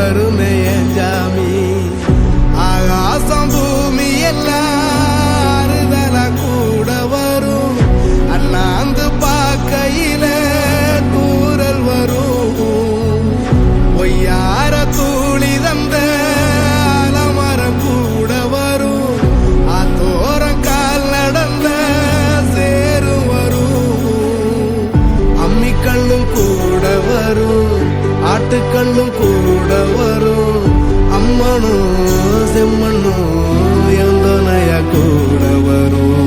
வருமே என் ஜாமி. ஆகாசம் பூமி எல்லாருதல கூட வரும். அண்ணாந்து பார்க்கையில தூரல் வரும். ஒய்யார தூளி தந்த அலமரம் கூட வரும். ஆத்தோரம் கால் நடந்த சேரும் வரும். அம்மிக்கல்லும் கூட வரும். ஆட்டுக்கல்லும் கூட வரும். அம்மனும் செம்மண்ணும் எந்தனைய கூட வரும்.